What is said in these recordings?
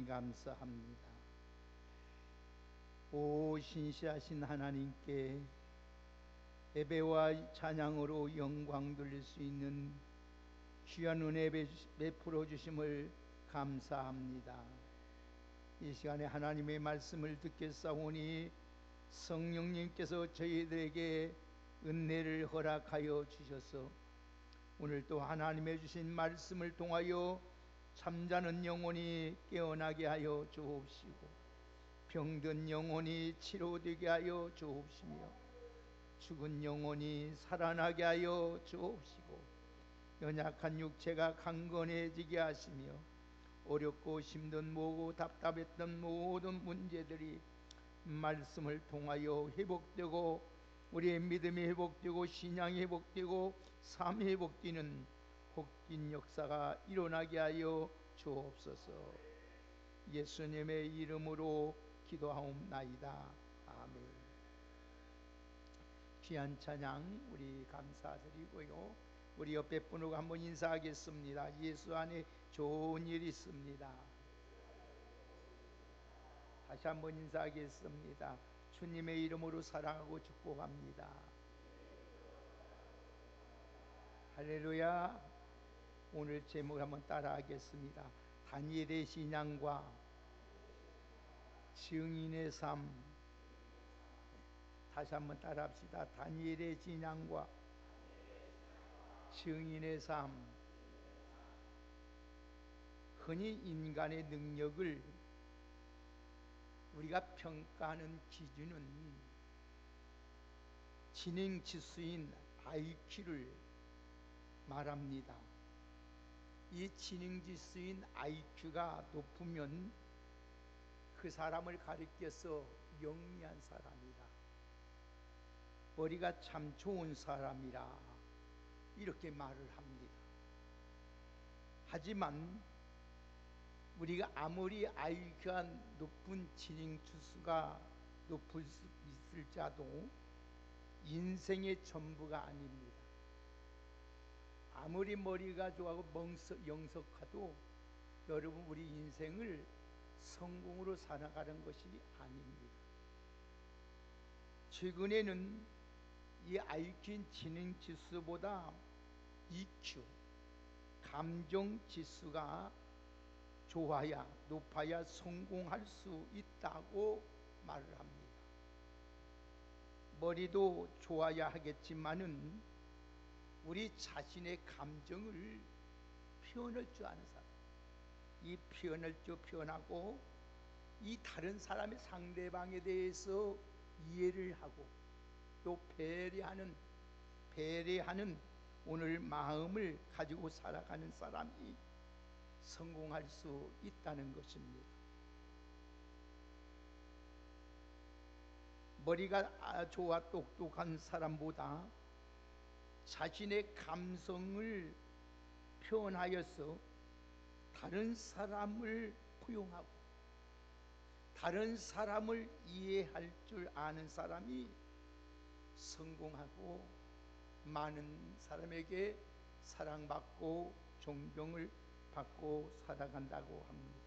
감사합니다. 오 신실하신 하나님께 예배와 찬양으로 영광 돌릴 수 있는 귀한 은혜 베풀어 주심을 감사합니다. 이 시간에 하나님의 말씀을 듣겠사오니 성령님께서 저희들에게 은혜를 허락하여 주셔서 오늘 또 하나님의 주신 말씀을 통하여 잠자는 영혼이 깨어나게 하여 주옵시고 병든 영혼이 치료되게 하여 주옵시며 죽은 영혼이 살아나게 하여 주옵시고 연약한 육체가 강건해지게 하시며 어렵고 힘든 모고 답답했던 모든 문제들이 말씀을 통하여 회복되고 우리의 믿음이 회복되고 신앙이 회복되고 삶이 회복되는 복된 역사가 일어나게 하여 주옵소서. 예수님의 이름으로 기도하옵나이다. 아멘. 귀한 찬양 우리 감사드리고요. 우리 옆에 분하고 한번 인사하겠습니다. 예수 안에 좋은 일이 있습니다. 다시 한번 인사하겠습니다. 주님의 이름으로 사랑하고 축복합니다. 할렐루야. 오늘 제목 한번 따라하겠습니다. 다니엘의 신앙과 증인의 삶. 다시 한번 따라합시다. 다니엘의 신앙과 증인의 삶. 흔히 인간의 능력을 우리가 평가하는 기준은 지능 지수인 IQ를 말합니다. 이 지능 지수인 IQ가 높으면 그 사람을 가리켜서 영리한 사람이다, 머리가 참 좋은 사람이라 이렇게 말을 합니다. 하지만 우리가 아무리 IQ가 높은 지능 지수가 높을 수 있을지라도 인생의 전부가 아닙니다. 아무리 머리가 좋아하고 영석하도 여러분 우리 인생을 성공으로 살아가는 것이 아닙니다. 최근에는 이 IQ 지능 지수보다 EQ 감정 지수가 좋아야 높아야 성공할 수 있다고 말을 합니다. 머리도 좋아야 하겠지만은 우리 자신의 감정을 표현할 줄 아는 사람, 이 표현할 줄 표현하고 이 다른 사람의 상대방에 대해서 이해를 하고 또 배려하는 오늘 마음을 가지고 살아가는 사람이 성공할 수 있다는 것입니다. 머리가 좋아 똑똑한 사람보다 자신의 감성을 표현하여서 다른 사람을 포용하고 다른 사람을 이해할 줄 아는 사람이 성공하고 많은 사람에게 사랑받고 존경을 받고 살아간다고 합니다.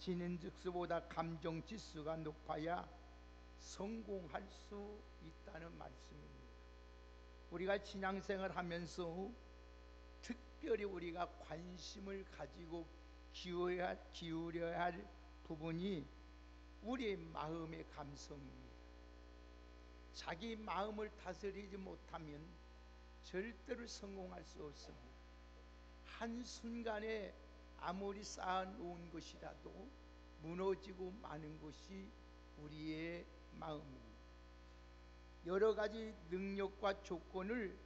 지능 지수보다 감정 지수가 높아야 성공할 수 있다는 말씀입니다. 우리가 신앙생활 하면서 특별히 우리가 관심을 가지고 기울여야 할 부분이 우리의 마음의 감성입니다. 자기 마음을 다스리지 못하면 절대로 성공할 수 없습니다. 한순간에 아무리 쌓아놓은 것이라도 무너지고 마는 것이 우리의 마음입니다. 여러 가지 능력과 조건을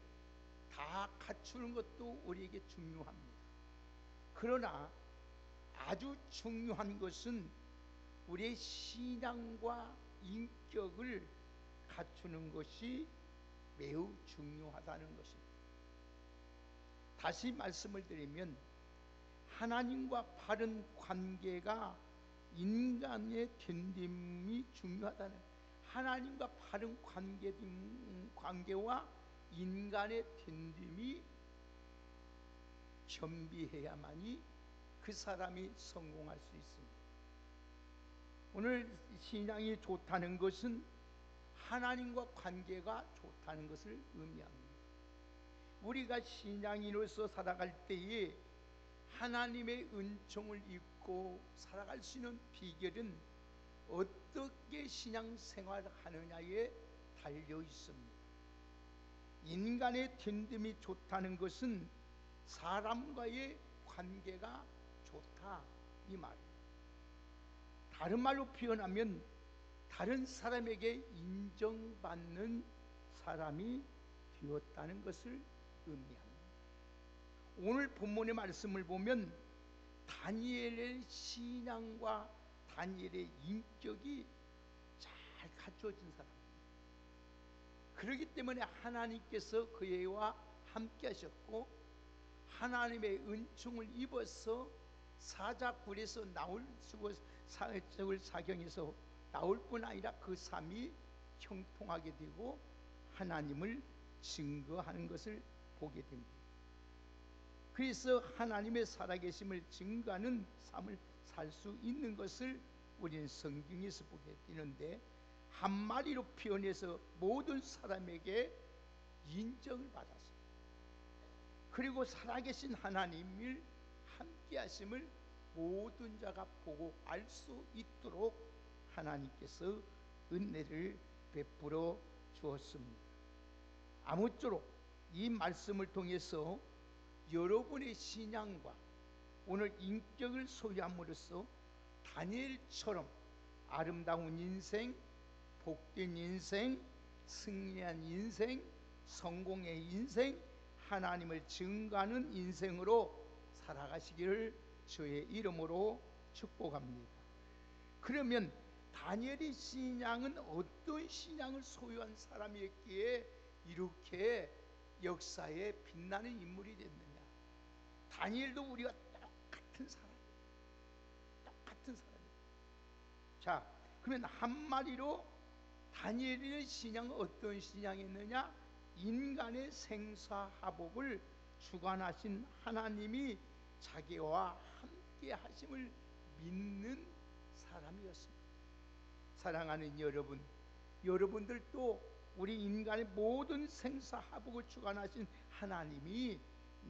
다 갖추는 것도 우리에게 중요합니다. 그러나 아주 중요한 것은 우리의 신앙과 인격을 갖추는 것이 매우 중요하다는 것입니다. 다시 말씀을 드리면 하나님과 바른 관계가 인간의 견딤이 중요하다는, 하나님과 바른 관계와 인간의 견딤이 겸비해야만이 그 사람이 성공할 수 있습니다. 오늘 신앙이 좋다는 것은 하나님과 관계가 좋다는 것을 의미합니다. 우리가 신앙인으로서 살아갈 때에 하나님의 은총을 입고 살아갈 수 있는 비결은 어떻게 신앙생활을 하느냐에 달려 있습니다. 인간의 됨됨이 좋다는 것은 사람과의 관계가 좋다, 이 말이에요. 다른 말로 표현하면 다른 사람에게 인정받는 사람이 되었다는 것을 의미합니다. 오늘 본문의 말씀을 보면 다니엘의 신앙과 다니엘의 인격이 잘 갖춰진 사람입니다. 그렇기 때문에 하나님께서 그와 함께 하셨고, 하나님의 은총을 입어서 사자굴에서 나올 사경에서 나올 뿐 아니라 그 삶이 형통하게 되고 하나님을 증거하는 것을 보게 됩니다. 그래서 하나님의 살아계심을 증거하는 삶을 살 수 있는 것을 우리는 성경에서 보게 되는데, 한마디로 표현해서 모든 사람에게 인정을 받았습니다. 그리고 살아계신 하나님을 함께 하심을 모든 자가 보고 알 수 있도록 하나님께서 은혜를 베풀어 주었습니다. 아무쪼록 이 말씀을 통해서 여러분의 신앙과 오늘 인격을 소유함으로써 다니엘처럼 아름다운 인생, 복된 인생, 승리한 인생, 성공의 인생, 하나님을 증거하는 인생으로 살아가시기를 주의 이름으로 축복합니다. 그러면 다니엘의 신앙은 어떤 신앙을 소유한 사람이었기에 이렇게 역사에 빛나는 인물이 됐느냐? 다니엘도 우리가 똑같은 사람이에요. 자, 그러면 한마디로 다니엘의 신앙은 어떤 신앙이었느냐? 인간의 생사화복을 주관하신 하나님이 자기와 함께 하심을 믿는 사람이었습니다. 사랑하는 여러분, 여러분들도 우리 인간의 모든 생사화복을 주관하신 하나님이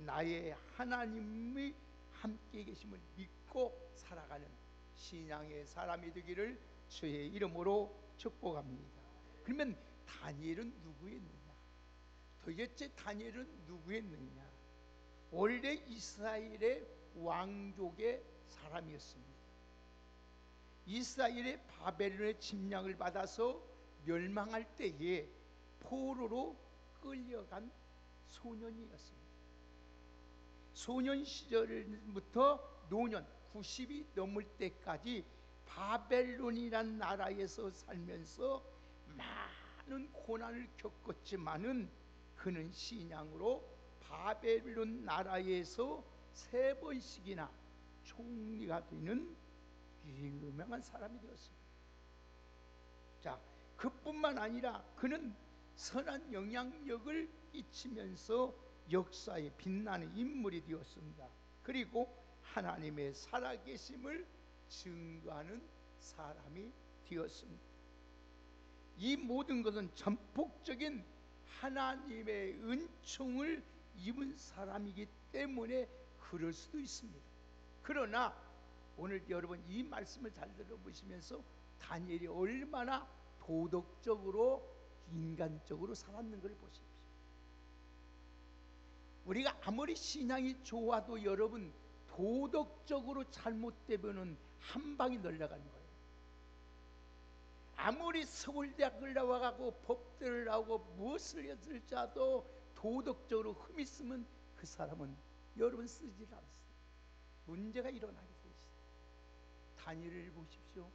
나의 하나님이 함께 계심을 믿고 살아가는 신앙의 사람이 되기를 주의 이름으로 축복합니다. 그러면 다니엘은 누구였느냐? 도대체 다니엘은 누구였느냐? 원래 이스라엘의 왕족의 사람이었습니다. 이스라엘의 바벨론의 침략을 받아서 멸망할 때에 포로로 끌려간 소년이었습니다. 소년 시절부터 노년 90이 넘을 때까지 바벨론이란 나라에서 살면서 많은 고난을 겪었지만은 그는 신앙으로 바벨론 나라에서 3번씩이나 총리가 되는 유명한 사람이 되었습니다. 자, 그뿐만 아니라 그는 선한 영향력을 끼치면서 역사에 빛나는 인물이 되었습니다. 그리고 하나님의 살아계심을 증거하는 사람이 되었습니다. 이 모든 것은 전폭적인 하나님의 은총을 입은 사람이기 때문에 그럴 수도 있습니다. 그러나 오늘 여러분 이 말씀을 잘 들어보시면서 다니엘이 얼마나 도덕적으로 인간적으로 살았는 걸 보십시오. 우리가 아무리 신앙이 좋아도 여러분 도덕적으로 잘못되면은 한 방에 날아가는 거예요. 아무리 서울대학을 나와가고 법대를 나오고 무엇을 했을 자도 도덕적으로 흠이 있으면 그 사람은 여러분 쓰질 않습니다. 문제가 일어나게 되어 있습니다. 다니엘을 보십시오.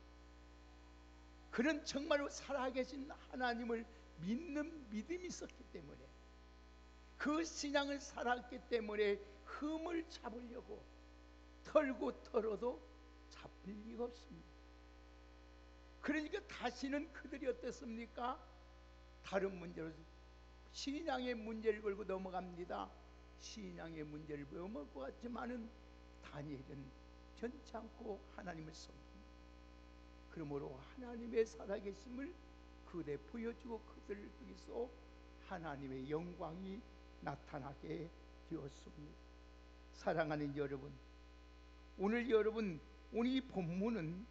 그는 정말로 살아계신 하나님을 믿는 믿음이 있었기 때문에, 그 신앙을 살았기 때문에 흠을 잡으려고 털고 털어도 잡힐 리가 없습니다. 그러니까 다시는 그들이 어땠습니까? 다른 문제로 신앙의 문제를 걸고 넘어갑니다. 신앙의 문제를 넘어갈 것 같지만은 다니엘은 변치 않고 하나님을 섬깁니다. 그러므로 하나님의 살아계심을 그들에 보여주고 그들을 통해서 하나님의 영광이 나타나게 되었습니다. 사랑하는 여러분, 오늘 이 본문은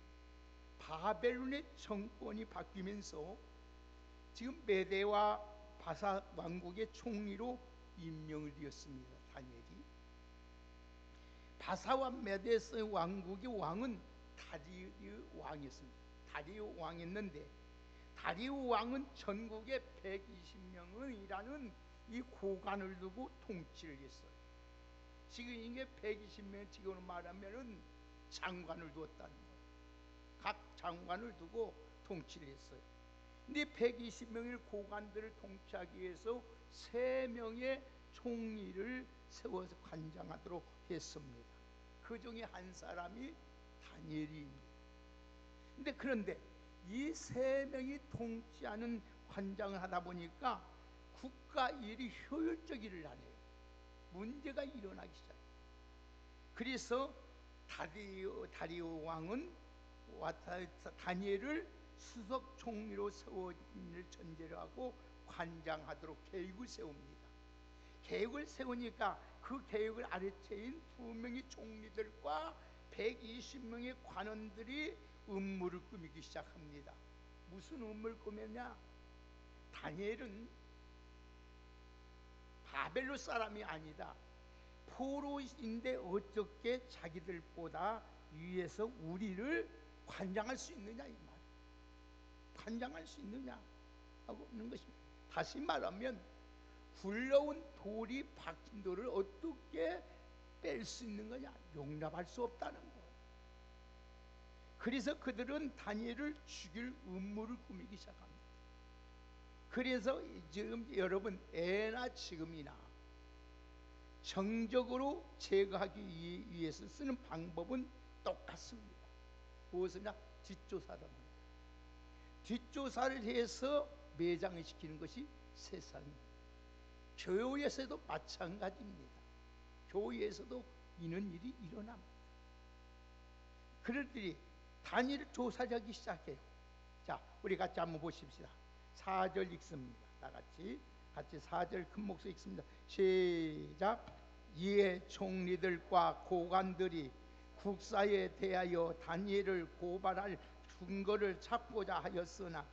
바벨론의 정권이 바뀌면서 지금 메대와 바사 왕국의 총리로 임명을 되었습니다. 다니엘이. 바사와 메대의 왕국의 왕은 다리우 왕이었습니다. 다리우 왕이었는데 다리우 왕은 전국에 120명이라는 이 고관을 두고 통치를 했어요. 지금 이게 120명, 지금으로 말하면은 장관을 두었다는 거예요. 각 장관을 두고 통치를 했어요. 근데 120명의 고관들을 통치하기 위해서 3명의 총리를 세워서 관장하도록 했습니다. 그 중에 한 사람이 다니엘입니다. 그런데 이 3명이 통치하는 관장을 하다 보니까 국가 일이 효율적이를 안 해요. 문제가 일어나기 시작해요. 그래서 다리오 왕은 다니엘을 수석 총리로 세워질 전제로 하고 관장하도록 계획을 세웁니다. 계획을 세우니까 그 계획을 아래체인 2명의 총리들과 120명의 관원들이 음모를 꾸미기 시작합니다. 무슨 음모를 꾸몄냐? 다니엘은 바벨론 사람이 아니다. 포로인데 어떻게 자기들보다 위에서 우리를 관장할 수 있느냐, 이 말. 관장할 수 있느냐 하고 있는 것입니다. 다시 말하면 굴러온 돌이 박힌 돌을 어떻게 뺄 수 있는 거냐? 용납할 수 없다는 거예요. 그래서 그들은 다니엘을 죽일 음모를 꾸미기 시작합니다. 그래서 지금 여러분, 애나 지금이나 정적으로 제거하기 위해서 쓰는 방법은 똑같습니다. 무엇이냐? 뒷조사를 합니다. 뒷조사를 해서 매장을 시키는 것이 세상입니다. 교회에서도 마찬가지입니다. 교회에서도 이런 일이 일어납니다. 그들이 다니엘을 조사하기 시작해요. 자, 우리 같이 한번 보십시다. 4절 읽습니다. 다 같이 4절 큰 목소리 읽습니다. 시작. 이에 총리들과 고관들이 국사에 대하여 다니엘을 고발할 근거를 찾고자 하였으나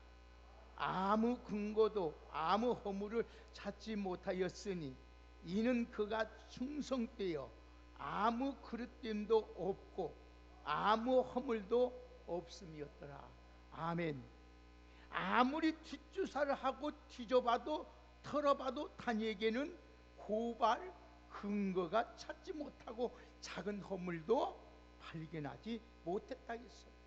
아무 근거도 아무 허물을 찾지 못하였으니 이는 그가 충성되어 아무 그릇됨도 없고 아무 허물도 없음이었더라. 아멘. 아무리 뒷조사를 하고 뒤져봐도 털어봐도 다니엘에게는 고발 근거가 찾지 못하고 작은 허물도 발견하지 못했다겠어요.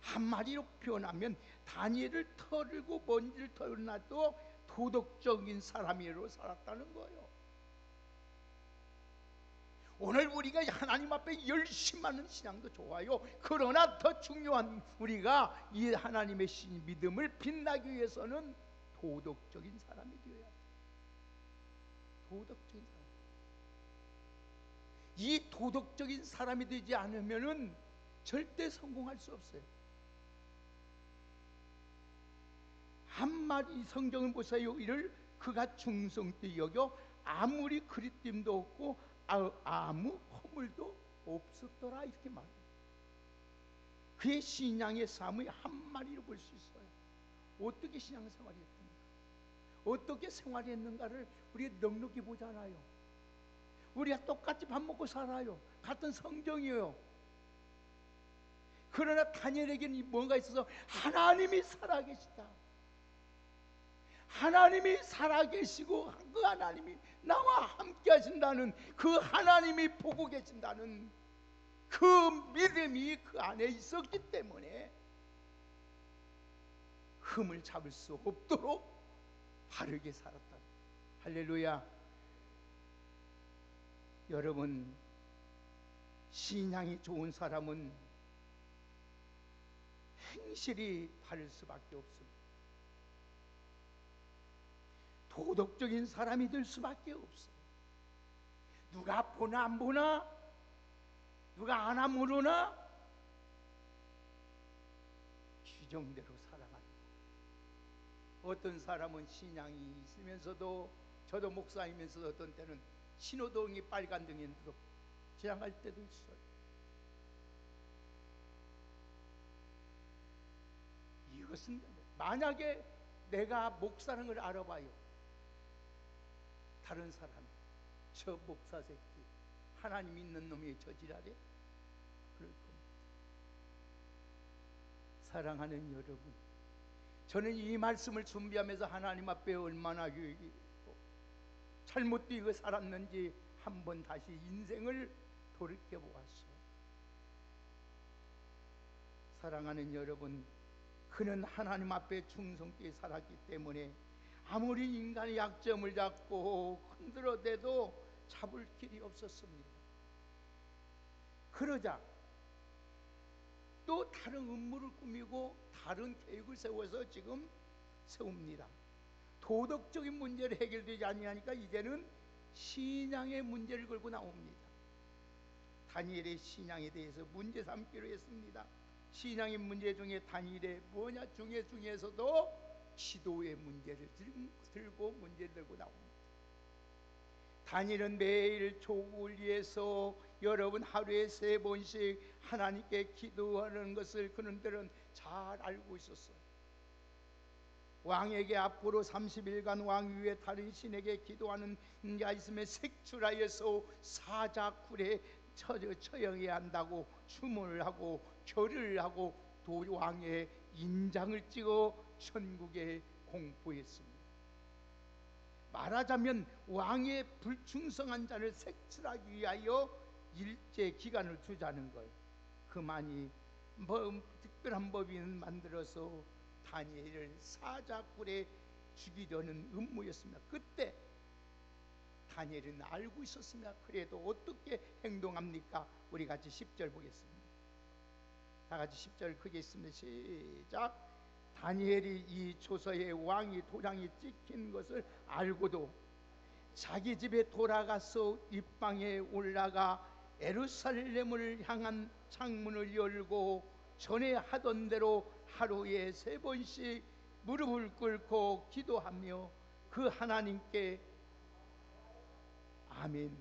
한마디로 표현하면 다니엘을 털고 먼지를 털어놔도 도덕적인 사람으로 살았다는 거예요. 오늘 우리가 하나님 앞에 열심히 하는 신앙도 좋아요. 그러나 더 중요한 우리가 이 하나님의 믿음을 빛나기 위해서는 도덕적인 사람이 되어야 돼요. 도덕적인 사람. 이 도덕적인 사람이 되지 않으면은 절대 성공할 수 없어요. 한마디 성경을 보세요. 이를 그가 충성되이 여겨 아무리 그릇됨도 없고 아무 허물도 없었더라, 이렇게 말합니다. 그의 신앙의 삶의 한마디로 볼 수 있어요. 어떻게 신앙생활이 했습니까? 어떻게 생활했는가를 우리가 넉넉히 보잖아요. 우리가 똑같이 밥 먹고 살아요. 같은 성경이에요. 그러나 다니엘에게는 뭔가 있어서 하나님이 살아계시다. 하나님이 살아계시고 그 하나님이 나와 함께 하신다는, 그 하나님이 보고 계신다는 그 믿음이 그 안에 있었기 때문에 흠을 잡을 수 없도록 바르게 살았다. 할렐루야. 여러분, 신앙이 좋은 사람은 행실이 바를 수밖에 없습니다. 도덕적인 사람이 될 수밖에 없어요. 누가 보나 안 보나 누가 안 하면 모르나? 규정대로 살아가는 거. 어떤 사람은 신앙이 있으면서도, 저도 목사이면서도 어떤 때는 신호등이 빨간 등인데도 지나갈 때도 있어요. 이것은 만약에 내가 목사라는 걸 알아봐요. 다른 사람이 저 목사 새끼 하나님 있는 놈이 저지랄해? 그럴 겁니다. 사랑하는 여러분, 저는 이 말씀을 준비하면서 하나님 앞에 얼마나 잘못되게 살았는지 한번 다시 인생을 돌이켜보았어. 사랑하는 여러분, 그는 하나님 앞에 충성되게 살았기 때문에 아무리 인간의 약점을 잡고 흔들어대도 잡을 길이 없었습니다. 그러자 또 다른 음모를 꾸미고 다른 계획을 세워서 지금 세웁니다. 도덕적인 문제를 해결되지 아니하니까 이제는 신앙의 문제를 걸고 나옵니다. 다니엘의 신앙에 대해서 문제 삼기로 했습니다. 신앙의 문제 중에 다니엘의 뭐냐 중에서도 기도의 문제를 들고 문제를 들고 나옵니다. 다니엘은 매일 조국을 위해서 여러분 하루에 3번씩 하나님께 기도하는 것을 그들은 잘 알고 있었어요. 왕에게 앞으로 30일간 왕 위에 다른 신에게 기도하는 자 있으면 색출하여서 사자굴에 처형해야 한다고 주문을 하고 결의를 하고 또 왕의 인장을 찍어 천국에 공포했습니다. 말하자면 왕의 불충성한 자를 색출하기 위하여 일제 기간을 두자는 거예요. 그만이 특별한 법인 만들어서 다니엘을 사자굴에 죽이려는 음모였습니다. 그때 다니엘은 알고 있었습니다. 그래도 어떻게 행동합니까? 우리 같이 10절 보겠습니다. 다 같이 10절 크게 있습니다. 시작. 다니엘이 이 조서에 왕이 도장이 찍힌 것을 알고도 자기 집에 돌아가서 입방에 올라가 예루살렘을 향한 창문을 열고 전에 하던 대로 하루에 3번씩 무릎을 꿇고 기도하며 그 하나님께 아멘.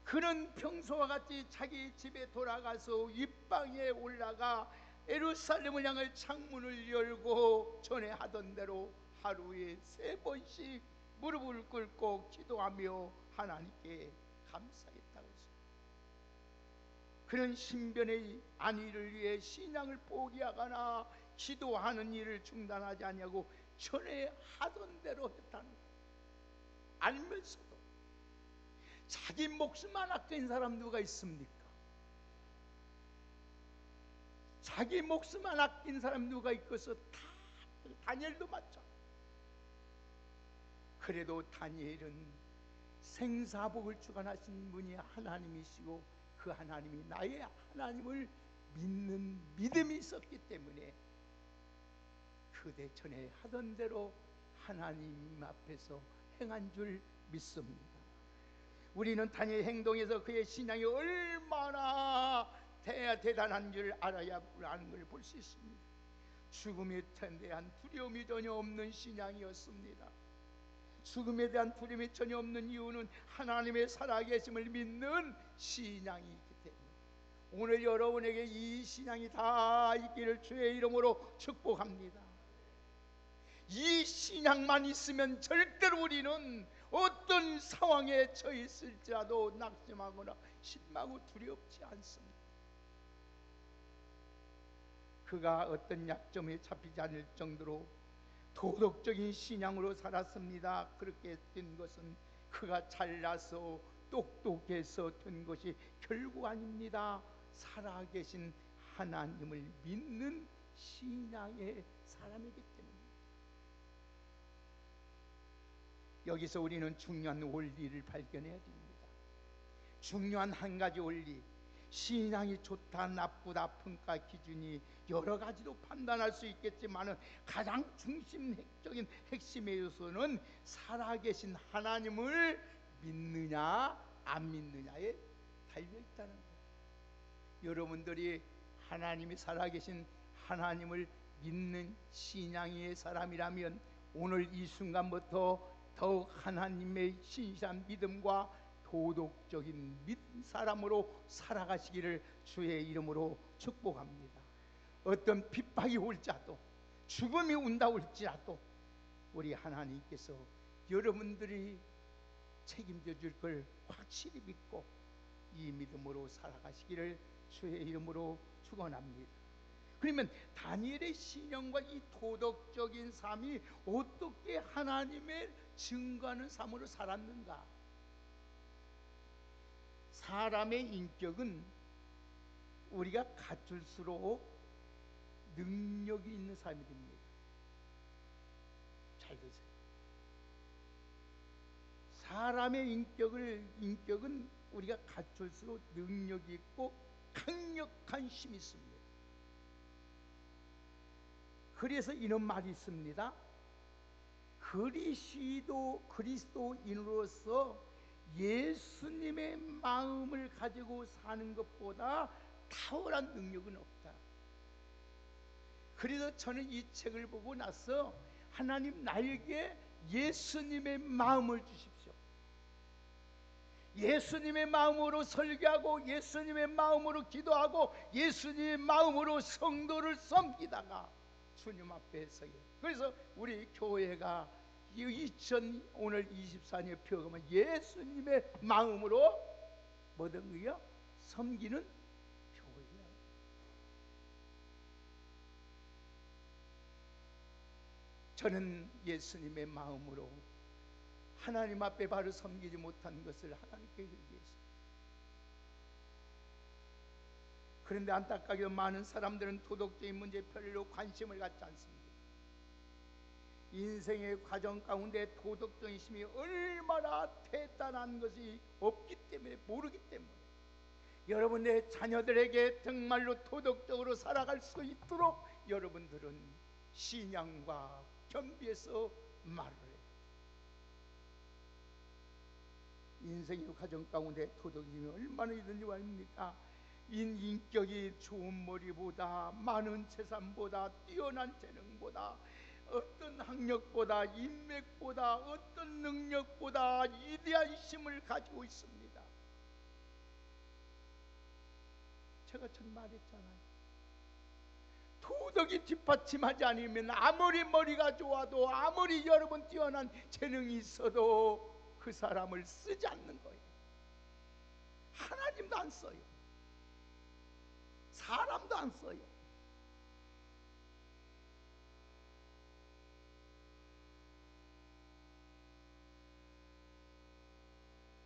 그는 평소와 같이 자기 집에 돌아가서 입방에 올라가 예루살렘을 향해 창문을 열고 전에 하던 대로 하루에 3번씩 무릎을 꿇고 기도하며 하나님께 감사했다고 했습니다. 그는 신변의 안위를 위해 신앙을 포기하거나 기도하는 일을 중단하지 아니하고 전에 하던 대로 했다는 거예요. 알면서도. 자기 목숨만 아낀 사람 누가 있습니까? 자기 목숨만 아낀 사람 누가 있겠어? 다 다니엘도 맞죠. 그래도 다니엘은 생사복을 주관하신 분이 하나님이시고 그 하나님이 나의 하나님을 믿는 믿음이 있었기 때문에 그대 전에 하던 대로 하나님 앞에서 행한 줄 믿습니다. 우리는 다니엘 행동에서 그의 신앙이 얼마나 대단한 줄 알아야 하는 걸 볼 수 있습니다. 죽음에 대한 두려움이 전혀 없는 신앙이었습니다. 죽음에 대한 두려움이 전혀 없는 이유는 하나님의 살아계심을 믿는 신앙이 있기 때문에 오늘 여러분에게 이 신앙이 다 있기를 주의 이름으로 축복합니다. 이 신앙만 있으면 절대로 우리는 어떤 상황에 처해 있을지라도 낙심하거나 실망하고 두렵지 않습니다. 그가 어떤 약점에 잡히지 않을 정도로 도덕적인 신앙으로 살았습니다. 그렇게 된 것은 그가 잘나서 똑똑해서 된 것이 결국 아닙니다. 살아계신 하나님을 믿는 신앙의 사람이기 때문입니다. 여기서 우리는 중요한 원리를 발견해야 됩니다. 중요한 한 가지 원리, 신앙이 좋다 나쁘다 평가 기준이 여러 가지로 판단할 수 있겠지만 가장 중심적인 핵심의 요소는 살아계신 하나님을 믿느냐 안 믿느냐에 달려있다는 거예요. 여러분들이 하나님이 살아계신 하나님을 믿는 신앙의 사람이라면 오늘 이 순간부터 더욱 하나님의 신실한 믿음과 도덕적인 사람으로 살아가시기를 주의 이름으로 축복합니다. 어떤 핍박이 올지라도 죽음이 온다 올지라도 우리 하나님께서 여러분들이 책임져 줄 걸 확실히 믿고 이 믿음으로 살아가시기를 주의 이름으로 축원합니다. 그러면 다니엘의 신앙과 이 도덕적인 삶이 어떻게 하나님의 증거하는 삶으로 살았는가? 사람의 인격은 우리가 갖출수록 능력이 있는 사람이 됩니다. 잘 보세요. 사람의 인격은 우리가 갖출수록 능력이 있고 강력한 힘이 있습니다. 그래서 이런 말이 있습니다. 그리스도인으로서 예수님의 마음을 가지고 사는 것보다 탁월한 능력은 없다. 그래서 저는 이 책을 보고 나서 하나님 나에게 예수님의 마음을 주십시오. 예수님의 마음으로 설교하고 예수님의 마음으로 기도하고 예수님의 마음으로 성도를 섬기다가 주님 앞에 서요. 그래서 우리 교회가 오늘 24년 표금은 예수님의 마음으로 뭐든 거요? 섬기는 교회야. 저는 예수님의 마음으로 하나님 앞에 바로 섬기지 못한 것을 하나님께 얘기했어요. 그런데 안타깝게도 많은 사람들은 도덕적인 문제에 별로 관심을 갖지 않습니다. 인생의 과정 가운데 도덕적인 힘이 얼마나 대단한 것이 없기 때문에, 모르기 때문에 여러분의 자녀들에게 정말로 도덕적으로 살아갈 수 있도록 여러분들은 신앙과 겸비해서 말을 해요. 인생의 과정 가운데 도덕의 힘이 얼마나 있는지 아닙니까? 인격이 좋은 머리보다, 많은 재산보다, 뛰어난 재능보다, 어떤 학력보다, 인맥보다, 어떤 능력보다 위대한 힘을 가지고 있습니다. 제가 전 말했잖아요. 도덕이 뒷받침하지 않으면 아무리 머리가 좋아도, 아무리 여러분 뛰어난 재능이 있어도 그 사람을 쓰지 않는 거예요. 하나님도 안 써요. 사람도 안 써요.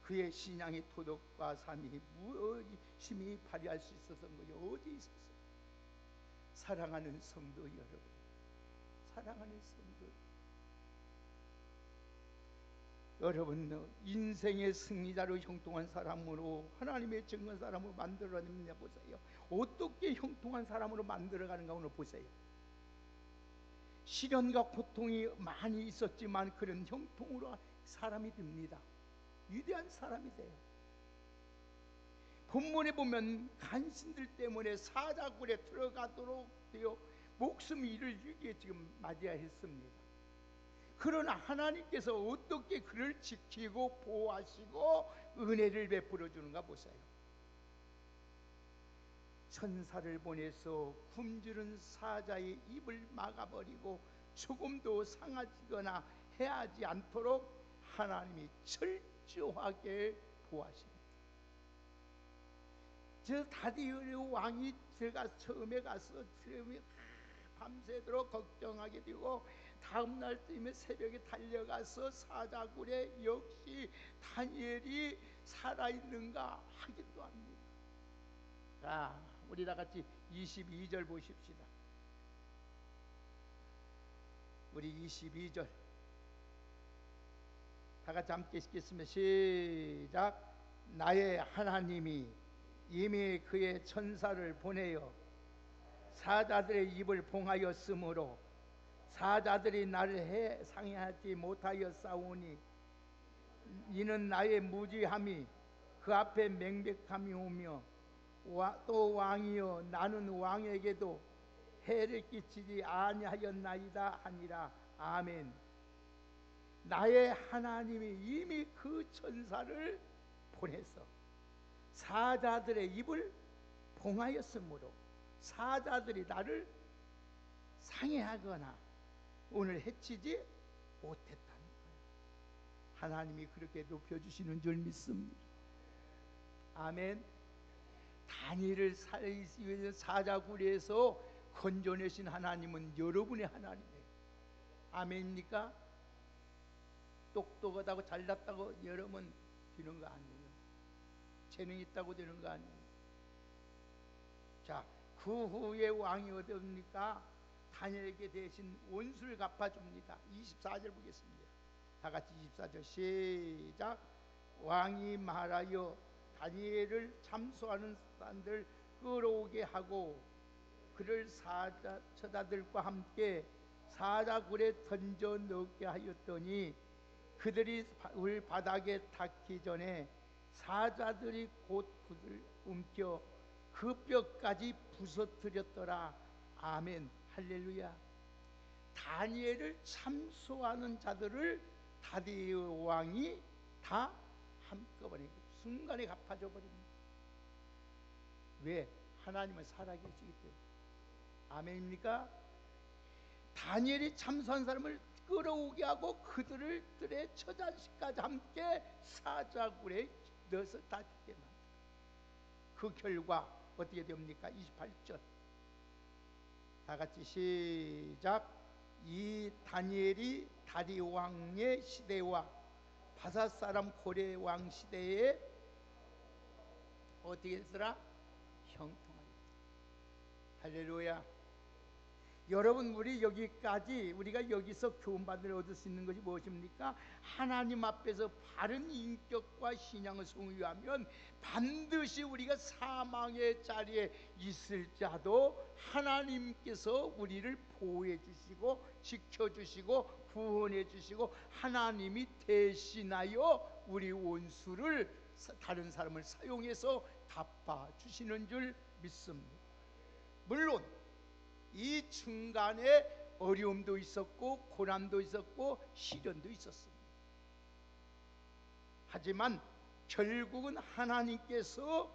그의 신앙의 도덕과 삶이 무엇이 발휘할 수 있었던 거죠? 어디 있었어요? 사랑하는 성도 여러분, 사랑하는 성도 여러분, 인생의 승리자로 형통한 사람으로, 하나님의 증거한 사람으로 만들어내느냐 보세요. 어떻게 형통한 사람으로 만들어가는가 오늘 보세요. 시련과 고통이 많이 있었지만 그런 형통으로 사람이 됩니다. 위대한 사람이 돼요. 본문에 보면 간신들 때문에 사자굴에 들어가도록 되어 목숨 잃을 위기에 지금 맞이해야 했습니다. 그러나 하나님께서 어떻게 그를 지키고 보호하시고 은혜를 베풀어 주는가 보세요. 천사를 보내서 굶주린 사자의 입을 막아버리고 조금도 상하지거나 해하지 않도록 하나님이 철저하게 보호하십니다. 저 다리오 왕이 제가 처음에 가서 밤새도록 걱정하게 되고 다음날 때문에 새벽에 달려가서 사자굴에 역시 다니엘이 살아있는가 확인도 합니다. 자, 우리 다 같이 22절 보십시다. 우리 22절 다 같이 함께 읽겠습니다. 시작. 나의 하나님이 이미 그의 천사를 보내어 사자들의 입을 봉하였으므로 사자들이 나를 상해하지 못하여 싸우니 이는 나의 무지함이 그 앞에 명백함이 오며 또 왕이여 나는 왕에게도 해를 끼치지 아니하였나이다 하니라. 아멘. 나의 하나님이 이미 그 천사를 보내서 사자들의 입을 봉하였으므로 사자들이 나를 상해하거나 오늘 해치지 못했다는 거예요. 하나님이 그렇게 높여주시는 줄 믿습니다. 아멘. 다니엘을 살리기 위해서 사자굴에서 건져내신 하나님은 여러분의 하나님이에요. 아멘입니까? 똑똑하다고 잘났다고 여러분 되는 거 아니에요. 재능 있다고 되는 거 아니에요. 자, 그 후에 왕이 어디입니까? 다니엘에게 대신 원수를 갚아줍니다. 24절 보겠습니다. 다 같이 24절 시작. 왕이 말하여 다니엘을 참소하는 사람들 끌어오게 하고 그를 처자들과 함께 사자굴에 던져 넣게 하였더니 그들이 울 바닥에 닿기 전에 사자들이 곧 그를 움켜 그 뼈까지 부서뜨렸더라. 아멘. 할렐루야. 다니엘을 참소하는 자들을 다리오 왕이 다 한꺼번에 순간에 갚아줘 버립니다. 왜? 하나님은 살아계시기 때문에. 아멘입니까? 다니엘이 참소한 사람을 끌어오게 하고 그들의 처자식까지 함께 사자굴에 넣어서 다 죽게 만들어요. 그 결과 어떻게 됩니까? 28절 다 같이 시작. 이 다니엘이 다리오 왕의 시대와 바사 사람 고레 왕 시대에 어떻게 했더라? 형통하였다. 할렐루야. 여러분, 우리가 여기서 교훈받을 얻을 수 있는 것이 무엇입니까? 하나님 앞에서 바른 인격과 신앙을 소유하면 반드시 우리가 사망의 자리에 있을지라도 하나님께서 우리를 보호해 주시고 지켜 주시고 구원해 주시고 하나님이 대신하여 우리 원수를 다른 사람을 사용해서 갚아 주시는 줄 믿습니다. 물론 이 중간에 어려움도 있었고 고난도 있었고 시련도 있었습니다. 하지만 결국은 하나님께서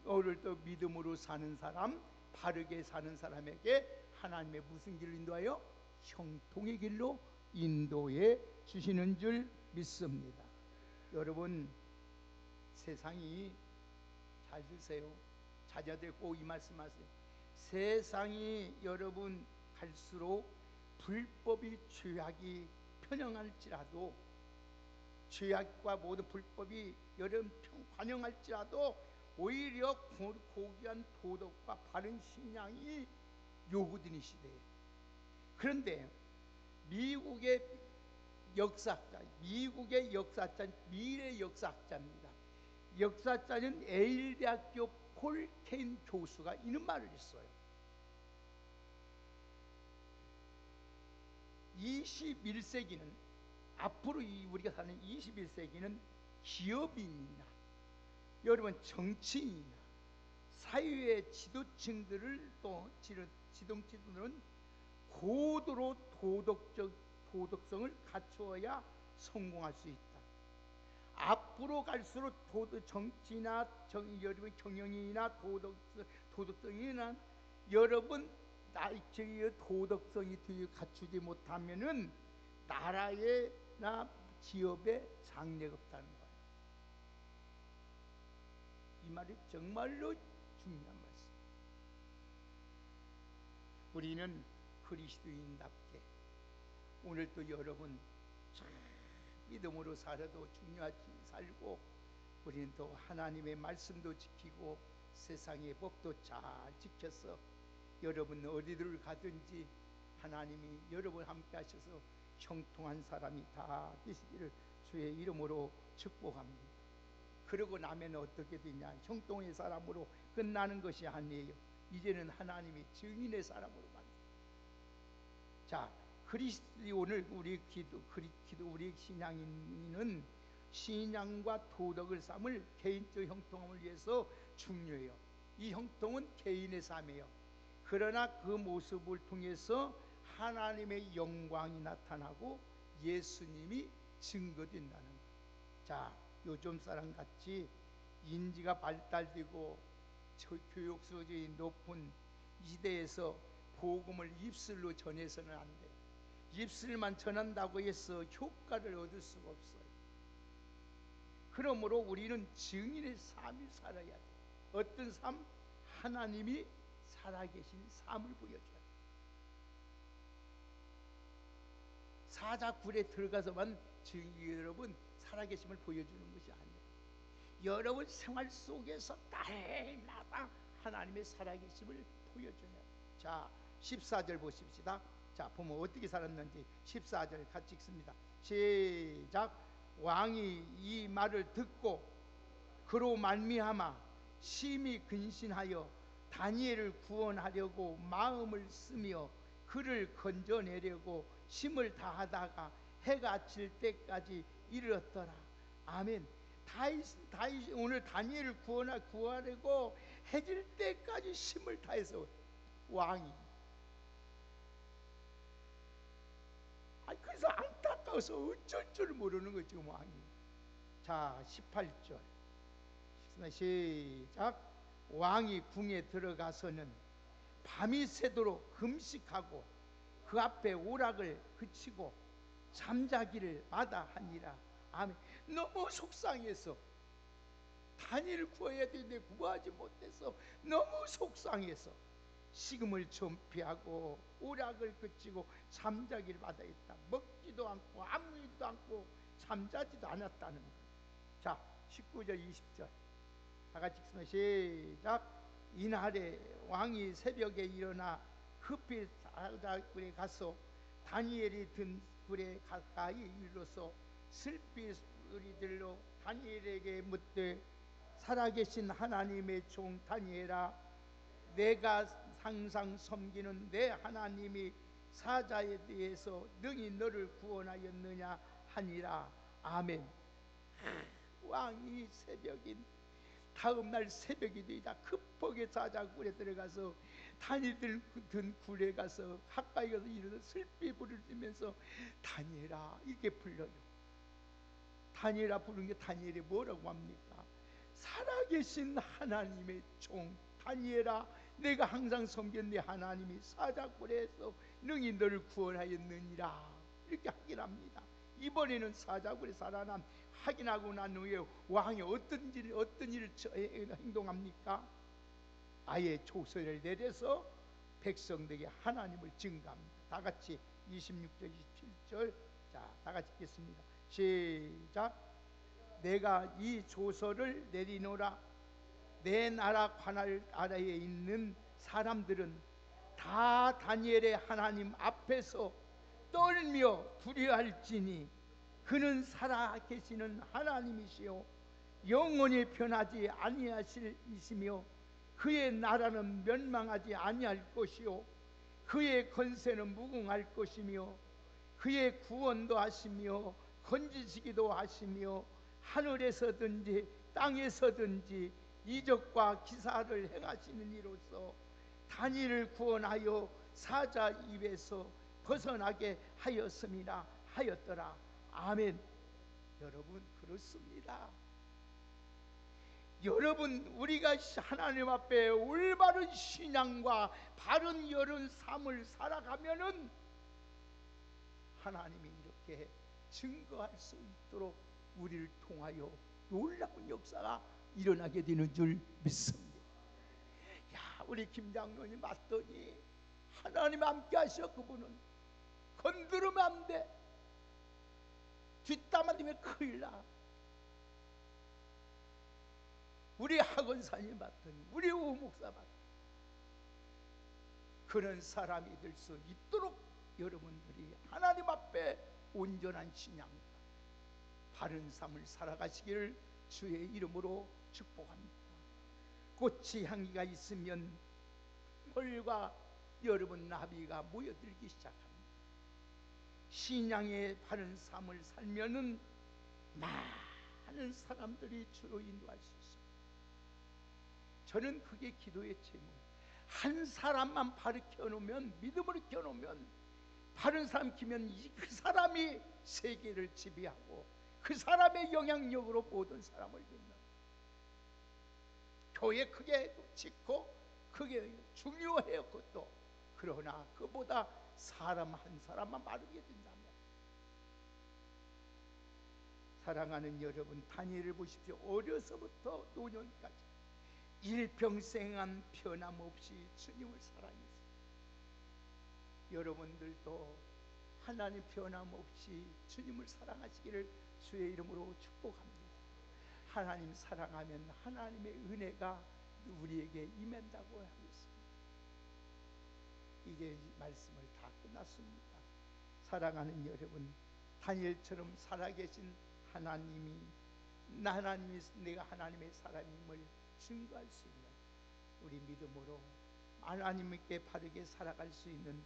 오늘도 믿음으로 사는 사람, 바르게 사는 사람에게 하나님의 무슨 길로 인도하여? 형통의 길로 인도해 주시는 줄 믿습니다. 여러분, 세상이, 잘 들으세요. 자녀들 꼭 이 말씀하세요. 세상이 여러분 갈수록 불법이 죄악이 편영할지라도, 죄악과 모든 불법이 여러분 관영할지라도 오히려 고귀한 도덕과 바른 신앙이 요구되는 시대에, 그런데 미국의 역사자, 미래 역사학자입니다. 역사자는 에일 대학교 폴 케인 교수가 이런 말을 했어요. 21세기는, 앞으로 우리가 사는 21세기는 기업인이나 여러분 정치인이나 사회의 지도층들을 또 지도층들은 고도로 도덕성을 갖추어야 성공할 수 있다. 앞으로 갈수록 정치나 여러분 경영이나 도덕성이나 여러분 나의 도덕성이 갖추지 못하면은 나라에나 기업에 장래가 없다는 거예요. 이 말이 정말로 중요한 말씀. 우리는 그리스도인답게 오늘도 여러분 참 믿음으로 살아도 중요하지 살고, 우리는 또 하나님의 말씀도 지키고 세상의 법도 잘 지켜서 여러분 어디를 가든지 하나님이 여러분 함께 하셔서 형통한 사람이 다 되시기를 주의 이름으로 축복합니다. 그러고 나면 어떻게 되냐? 형통의 사람으로 끝나는 것이 아니에요. 이제는 하나님이 증인의 사람으로 만듭니다. 자, 오늘 우리 우리 신앙인은 신앙과 도덕을 삼을 개인적 형통함을 위해서 중요해요. 이 형통은 개인의 삶이에요. 그러나 그 모습을 통해서 하나님의 영광이 나타나고 예수님이 증거된다는 거예요. 자, 요즘 사람 같이 인지가 발달되고 교육 수준이 높은 이 시대에서 복음을 입술로 전해서는 안 돼. 입술만 전한다고 해서 효과를 얻을 수가 없어요. 그러므로 우리는 증인의 삶을 살아야 돼. 어떤 삶? 하나님이 살아계신 삶을 보여줘야 돼. 사자굴에 들어가서만 증인 여러분 살아계심을 보여주는 것이 아니에요. 여러분 생활 속에서 날마다 하나님의 살아계심을 보여줘야 돼요. 자, 14절 보십시다. 자, 보면 어떻게 살았는지 14절 같이 읽습니다. 시작. 왕이 이 말을 듣고 그로 말미암아 심히 근신하여 다니엘을 구원하려고 마음을 쓰며 그를 건져내려고 힘을 다하다가 해가 질 때까지 이르렀더라. 아멘. 다윗이 오늘 다니엘을 구하려고 해질 때까지 힘을 다해서 왕이 그래서 안타까워서 어쩔 줄 모르는 거죠, 왕이. 자, 18절 시작. 왕이 궁에 들어가서는 밤이 새도록 금식하고 그 앞에 오락을 그치고 잠자기를 마다하니라. 아멘. 너무 속상해서 다니엘을 구해야 되는데 구하지 못해서 너무 속상해서 식음을 좀피하고 오락을 그치고 잠자기를 마다했다. 먹지도 않고 아무 일도 않고 잠자지도 않았다는 거예요. 자, 19절 20절 다 같이 읽습니다. 시작. 이날에 왕이 새벽에 일어나 급히 사자굴에 가서 다니엘이 든 굴에 가까이 이르러서 슬피 소리들로 다니엘에게 묻되 살아계신 하나님의 종 다니엘아, 내가 항상 섬기는 내 하나님이 사자에 대해서 능히 너를 구원하였느냐 하니라. 아멘. 왕이 새벽인 다음날 새벽이 되자 급하게 사자굴에 들어가서 다니엘 든 굴에 가서 가까이 가서 이르러 슬피 부르면서 다니엘아 이렇게 불러요. 다니엘아 부르는 게 다니엘이 뭐라고 합니까? 살아계신 하나님의 종 다니엘아, 내가 항상 섬긴 네 하나님이 사자굴에서 능히 너를 구원하였느니라. 이렇게 확인합니다. 이번에는 사자굴에 살아남 확인하고 난 후에 왕이 어떤 일을 행동합니까? 아예 조서를 내려서 백성들에게 하나님을 증거합니다. 다 같이 26절 27절 자, 다 같이 읽겠습니다. 시작. 내가 이 조서를 내리노라. 내 나라 관할 아래에 있는 사람들은 다 다니엘의 하나님 앞에서 떨며 두려워할지니 그는 살아계시는 하나님이시요 영원히 변하지 아니하실이시며 그의 나라는 멸망하지 아니할 것이요 그의 권세는 무궁할 것이며 그의 구원도 하시며 건지시기도 하시며 하늘에서든지 땅에서든지 이적과 기사를 행하시는 이로써 다니엘을 구원하여 사자 입에서 벗어나게 하였더라. 아멘. 여러분 그렇습니다. 여러분 우리가 하나님 앞에 올바른 신앙과 바른 여른 삶을 살아가면은 하나님이 이렇게 증거할 수 있도록 우리를 통하여 놀라운 역사가 일어나게 되는 줄 믿습니다. 야, 우리 김 장로님 봤더니 하나님 함께 하셔. 그분은 건드리면 안 돼. 뒷담화 되면 큰일 나. 우리 학원사님 봤더니 우리 오목사 봤더니 그런 사람이 될 수 있도록 여러분들이 하나님 앞에 온전한 신앙과 바른 삶을 살아가시기를 주의 이름으로 축복합니다. 꽃이 향기가 있으면 벌과 여러분 나비가 모여들기 시작합니다. 신앙의 바른 삶을 살면은 많은 사람들이 주로 인도할 수 있습니다. 저는 그게 기도의 제목. 한 사람만 바르게 켜놓으면, 믿음으로 켜놓으면, 바른 사람 키면 그 사람이 세계를 지배하고 그 사람의 영향력으로 모든 사람을 믿는, 교회 크게 짓고 그게 중요해요. 그것도. 그러나 그보다 사람 한 사람만 바르게 된다면, 사랑하는 여러분, 다니엘을 보십시오. 어려서부터 노년까지 일평생한 변함없이 주님을 사랑했어요. 여러분들도 하나님 변함없이 주님을 사랑하시기를 주의 이름으로 축복합니다. 하나님 사랑하면 하나님의 은혜가 우리에게 임한다고 하겠습니다. 이제 말씀을 다 끝났습니다. 사랑하는 여러분, 다니엘처럼 살아계신 하나님이 내가 하나님의 사람임을 증거할 수 있는, 우리 믿음으로 하나님께 바르게 살아갈 수 있는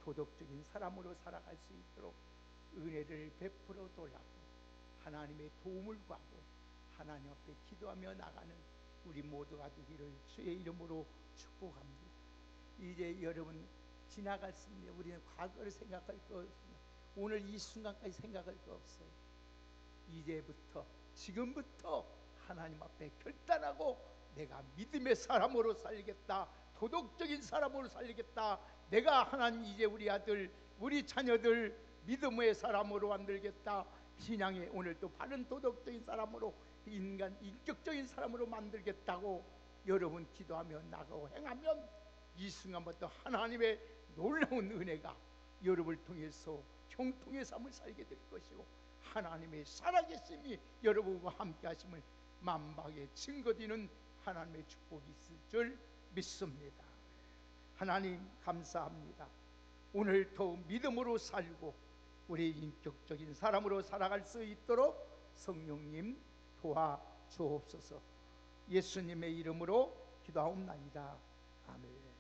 도덕적인 사람으로 살아갈 수 있도록 은혜를 베풀어 달라고 하나님의 도움을 구하고 하나님 앞에 기도하며 나가는 우리 모두가 되기를 주의 이름으로 축복합니다. 이제 여러분 지나갔습니다. 우리는 과거를 생각할 거 없습니다. 오늘 이 순간까지 생각할 거 없어요. 이제부터, 지금부터 하나님 앞에 결단하고 내가 믿음의 사람으로 살겠다, 도덕적인 사람으로 살겠다, 내가 하나님 이제 우리 아들 우리 자녀들 믿음의 사람으로 만들겠다, 신앙의 오늘도 바른 도덕적인 사람으로, 인격적인 사람으로 만들겠다고 여러분 기도하며 나가고 행하면 이 순간부터 하나님의 놀라운 은혜가 여러분을 통해서 형통의 삶을 살게 될 것이고 하나님의 살아계심이 여러분과 함께 하심을 만방에 증거되는 하나님의 축복이 있을 줄 믿습니다. 하나님 감사합니다. 오늘도 믿음으로 살고 우리 인격적인 사람으로 살아갈 수 있도록 성령님 도와주옵소서. 예수님의 이름으로 기도하옵나이다. 아멘.